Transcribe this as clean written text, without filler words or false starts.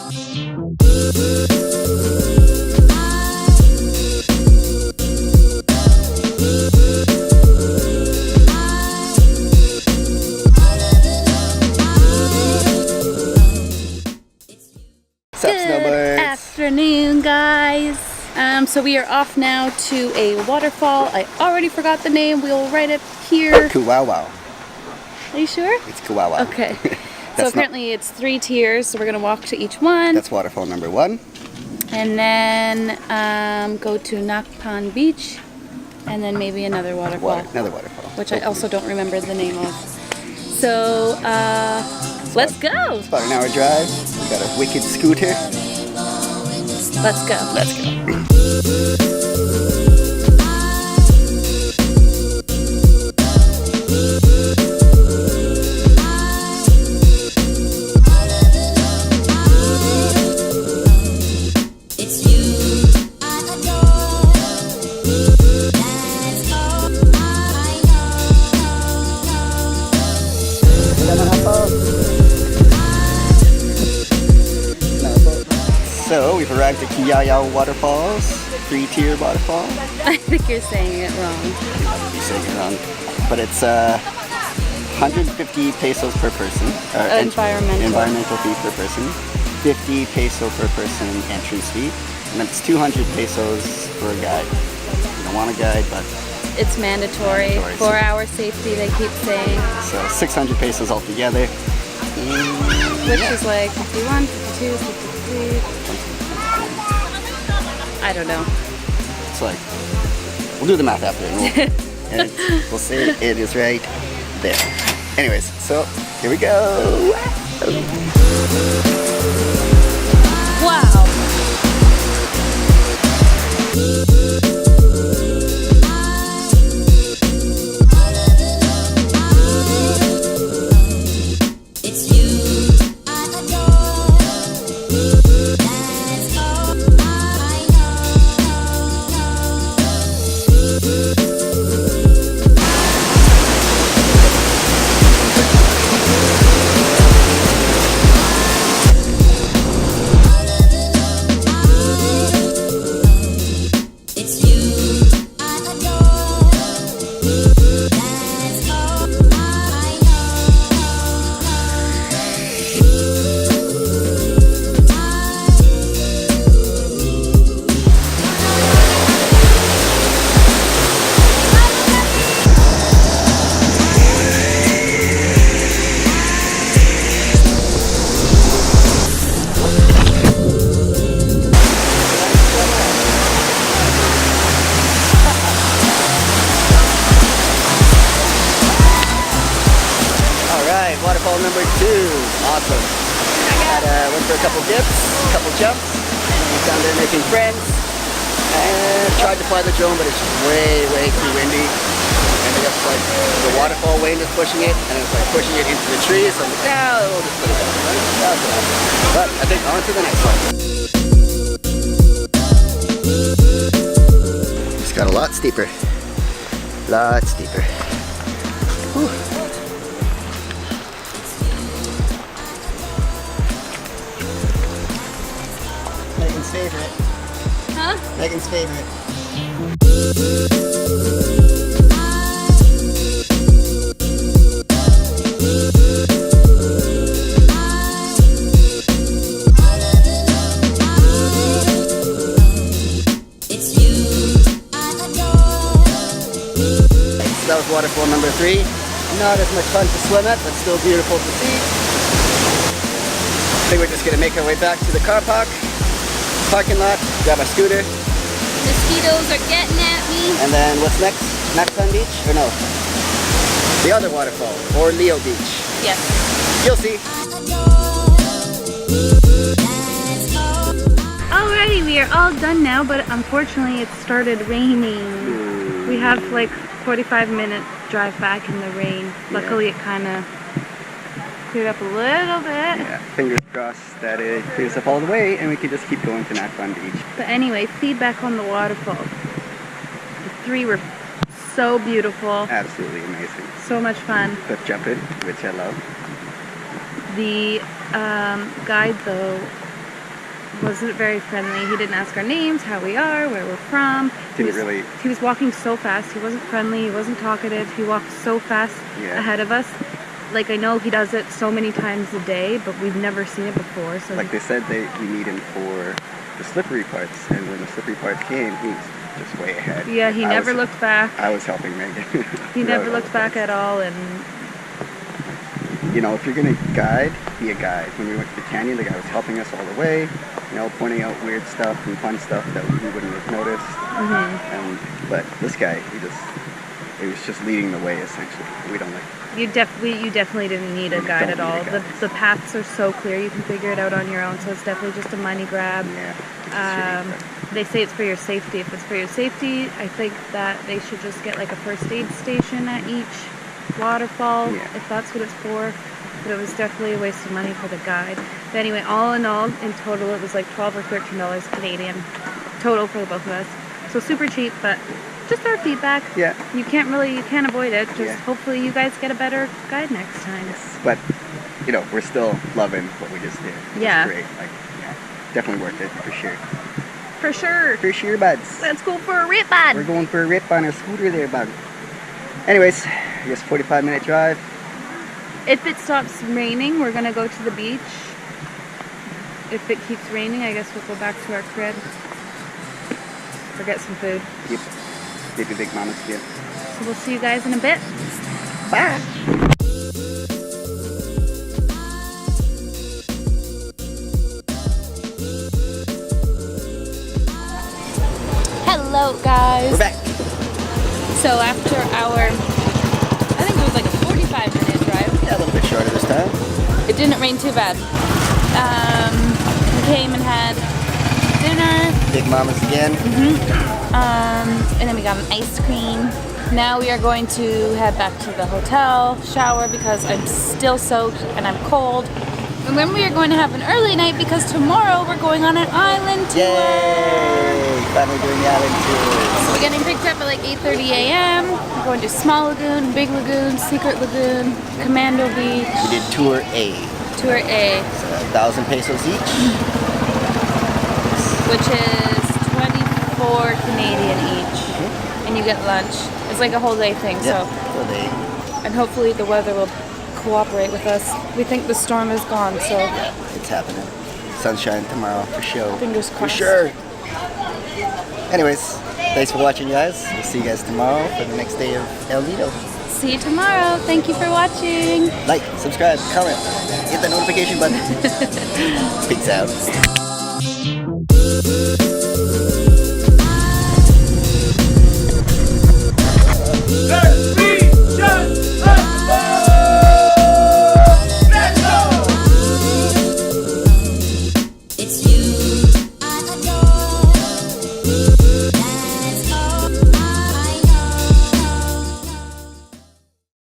Good afternoon, guys. So we are off now to a waterfall. I already forgot the name. We'll write it here. Kuyawyaw. Are you sure? It's Kuyawyaw. Okay. So apparently it's 3 tiers, so we're going to walk to each one. That's waterfall number 1. And then go to Nakpan Beach, and then maybe another waterfall. Another waterfall. Which I also don't remember the name of. So, let's go! It's about an hour drive. We got a wicked scooter. Let's go. Let's go. So we've arrived at Kuyawyaw Waterfalls, 3-tier waterfall. I think you're saying it wrong. You're saying it wrong. But it's 150 pesos per person. Environmental fee per person. 50 peso per person entrance fee. And it's 200 pesos for a guide. You don't want a guide, but it's mandatory. 4-hour safety, they keep saying. So 600 pesos altogether. Which is like 51, 52, 53. I don't know. It's like, we'll do the math after and we'll say it is right there. Anyways, so here we go. Wow. Waterfall number 2, awesome. Went for a couple dips, a couple jumps, down there making friends, and tried to fly the drone, but it's way too windy. And I guess like the waterfall wind is pushing it, and it's like pushing it into the trees. So I'm like, no, we'll just put it down. But I think on to the next one. It's got a lot steeper. Lot steeper. Whew. Megan's favorite. Huh? Megan's favorite. That was waterfall number 3. Not as much fun to swim at, but still beautiful to see. I think we're just gonna make our way back to the car parking lot, grab my scooter. Mosquitoes are getting at me. And then what's next? Nakpan Beach? Or no? The other waterfall, or Leo Beach. Yes. You'll see. Alrighty, we are all done now, but unfortunately it started raining. We have like 45-minute drive back in the rain. Luckily it kind of cleared up a little bit. Yeah, fingers crossed that it clears up all the way and we can just keep going to Nakpan Beach. But anyway, feedback on the waterfalls. The 3 were so beautiful. Absolutely amazing. So much fun. Cliff jumping, which I love. The guide though wasn't very friendly. He didn't ask our names, how we are, where we're from. He was walking so fast. He wasn't friendly. He wasn't talkative. He walked so fast ahead of us. Like, I know he does it so many times a day, but we've never seen it before. So like they said, we need him for the slippery parts, and when the slippery parts came, he was just way ahead. Yeah, he never looked back. I was helping Megan. He never looked back at all, and you know, if you're gonna guide, be a guide. When we went to the canyon, the guy was helping us all the way, you know, pointing out weird stuff and fun stuff that we wouldn't have noticed. But this guy, he was just leading the way essentially. We don't like. You definitely didn't need a guide at all. The paths are so clear, you can figure it out on your own. So it's definitely just a money grab. Yeah. They say it's for your safety. If it's for your safety, I think that they should just get like a first aid station at each waterfall, if that's what it's for. But it was definitely a waste of money for the guide. But anyway, all in all, in total, it was like $12 or $13 Canadian total for the both of us. So super cheap, but just our feedback. Yeah. You can't avoid it. Just hopefully you guys get a better guide next time. Yes. But you know, we're still loving what we just did. It was great. Like, definitely worth it for sure. For sure. For sure, buds. Let's go for a rip, bud. We're going for a rip on our scooter there, bud. Anyways, I guess 45-minute drive. If it stops raining, we're gonna go to the beach. If it keeps raining, I guess we'll go back to our crib or get some food. Yep. Maybe Big Mama's again. So we'll see you guys in a bit. Bye. Hello, guys. We're back. So after our, I think it was like a 45-minute drive. Yeah, a little bit shorter this time. It didn't rain too bad. We came and had dinner. Big Mama's again. And then we got an ice cream. Now we are going to head back to the hotel, shower because I'm still soaked and I'm cold. And then we are going to have an early night because tomorrow we're going on an island tour. Yay! Finally doing the island tour. So we're getting picked up at like 8:30 a.m. We're going to Small Lagoon, Big Lagoon, Secret Lagoon, Commando Beach. We did Tour A. Tour A. So 1,000 pesos each. Which is 24 Canadian each. And you get lunch. It's like a whole day thing. Yeah, So. whole day. And hopefully the weather will cooperate with us. We think the storm is gone, so. Yeah, it's happening. Sunshine tomorrow for sure. Fingers crossed. For sure. Anyways, thanks for watching, guys. We'll see you guys tomorrow for the next day of El Nido. See you tomorrow. Thank you for watching. Like, subscribe, comment, hit that notification button. Peace out.